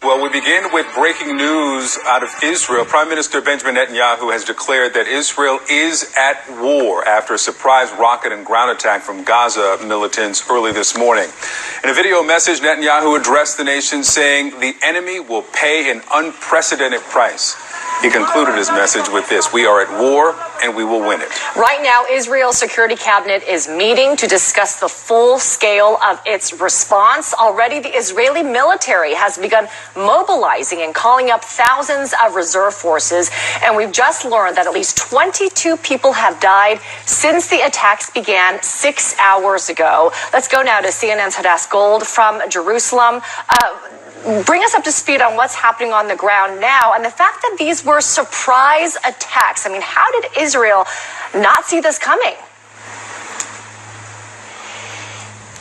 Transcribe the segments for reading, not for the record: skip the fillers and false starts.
Well, we begin with breaking news out of Israel. Prime Minister Benjamin Netanyahu has declared that Israel is at war after a surprise rocket and ground attack from Gaza militants early this morning. In a video message, Netanyahu addressed the nation saying the enemy will pay an unprecedented price. He concluded his message with this: we are at war and we will win it. Right now, Israel's security cabinet is meeting to discuss the full scale of its response. Already, the Israeli military has begun mobilizing and calling up thousands of reserve forces. And we've just learned that at least 22 people have died since the attacks began 6 hours ago. Let's go now to CNN's Hadass Gold from Jerusalem. Bring us up to speed on what's happening on the ground now and the fact that these were surprise attacks. I mean, how did Israel not see this coming?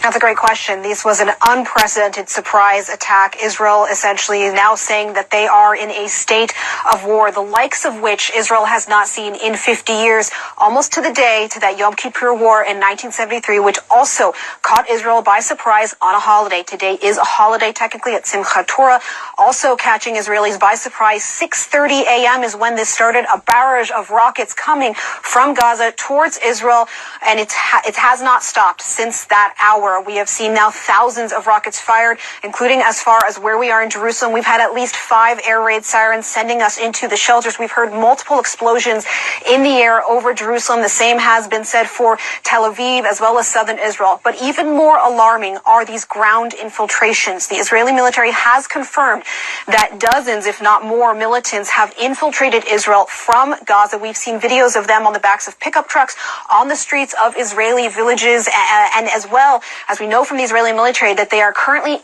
That's a great question. This was an unprecedented surprise attack. Israel essentially now saying that they are in a state of war, the likes of which Israel has not seen in 50 years, almost to the day to that Yom Kippur War in 1973, which also caught Israel by surprise on a holiday. Today is a holiday, technically, at Simchat Torah, also catching Israelis by surprise. 6:30 a.m. is when this started, a barrage of rockets coming from Gaza towards Israel, and it has not stopped since that hour. We have seen now thousands of rockets fired, including as far as where we are in Jerusalem. We've had at least 5 air raid sirens sending us into the shelters. We've heard multiple explosions in the air over Jerusalem. The same has been said for Tel Aviv as well as southern Israel. But even more alarming are these ground infiltrations. The Israeli military has confirmed that dozens, if not more, militants have infiltrated Israel from Gaza. We've seen videos of them on the backs of pickup trucks on the streets of Israeli villages, and as well as we know from the Israeli military that they are currently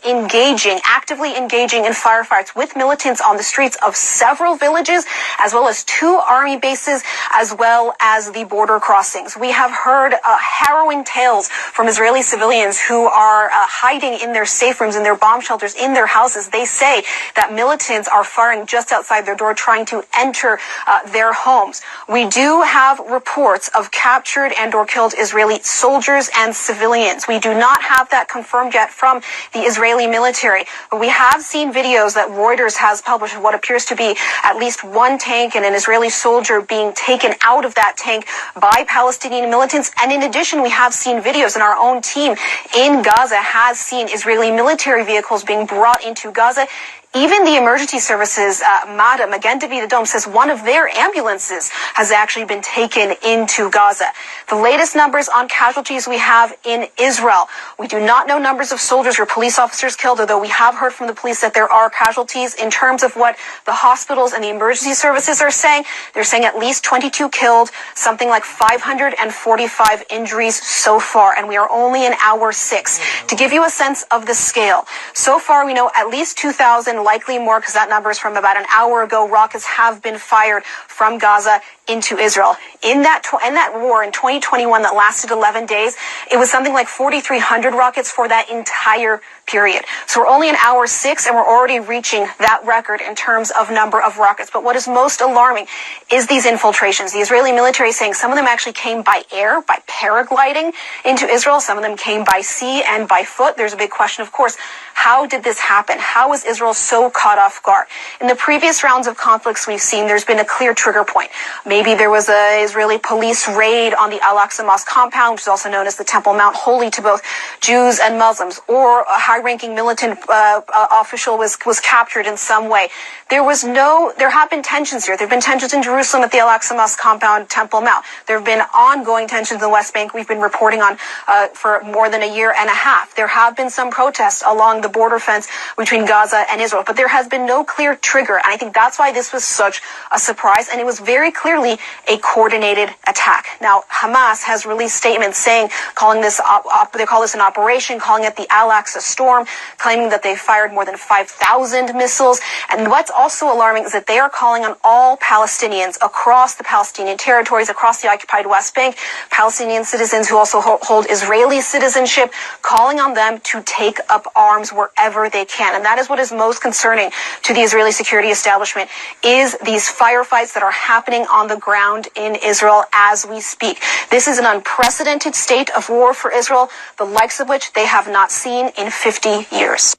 actively engaging in firefights with militants on the streets of several villages, as well as 2 army bases, as well as the border crossings. We have heard harrowing tales from Israeli civilians who are hiding in their safe rooms, in their bomb shelters, in their houses. They say that militants are firing just outside their door, trying to enter their homes. We do have reports of captured and or killed Israeli soldiers and civilians. We do not have that confirmed yet from the Israeli military, but we have seen videos that Reuters has published of what appears to be at least 1 tank and an Israeli soldier being taken out of that tank by Palestinian militants. And in addition, we have seen videos, and our own team in Gaza has seen Israeli military vehicles being brought into Gaza. Even the emergency services, Magen David Adom says one of their ambulances has actually been taken into Gaza. The latest numbers on casualties we have in Israel. We do not know numbers of soldiers or police officers killed, although we have heard from the police that there are casualties. In terms of what the hospitals and the emergency services are saying, they're saying at least 22 killed, something like 545 injuries so far, and we are only in hour 6. To give you a sense of the scale, so far we know at least 2,000, likely more because that number is from about an hour ago, rockets have been fired from Gaza into Israel. In that war in 2021 that lasted 11 days, it was something like 4,300 rockets for that entire period. So we're only in hour 6 and we're already reaching that record in terms of number of rockets. But what is most alarming is these infiltrations. The Israeli military is saying some of them actually came by air, by paragliding into Israel. Some of them came by sea and by foot. There's a big question, of course, how did this happen? How was Israel so caught off guard? In the previous rounds of conflicts we've seen, there's been a clear trigger point. Maybe there was an Israeli police raid on the Al-Aqsa Mosque compound, which is also known as the Temple Mount, holy to both Jews and Muslims, or a high-ranking militant official was captured in some way. There have been tensions here. There have been tensions in Jerusalem at the Al-Aqsa Mosque compound, Temple Mount. There have been ongoing tensions in the West Bank we've been reporting on for more than a year and a half. There have been some protests along the border fence between Gaza and Israel, but there has been no clear trigger, and I think that's why this was such a surprise, and it was very clearly a coordinated attack. Now, Hamas has released statements calling this they call this an operation, calling it the Al-Aqsa Storm, claiming that they fired more than 5,000 missiles, and what's also alarming is that they are calling on all Palestinians across the Palestinian territories, across the occupied West Bank, Palestinian citizens who also hold Israeli citizenship, calling on them to take up arms wherever they can. And that is what is most concerning to the Israeli security establishment, is these firefights that are happening on the ground in Israel as we speak. This is an unprecedented state of war for Israel, the likes of which they have not seen in 50 years.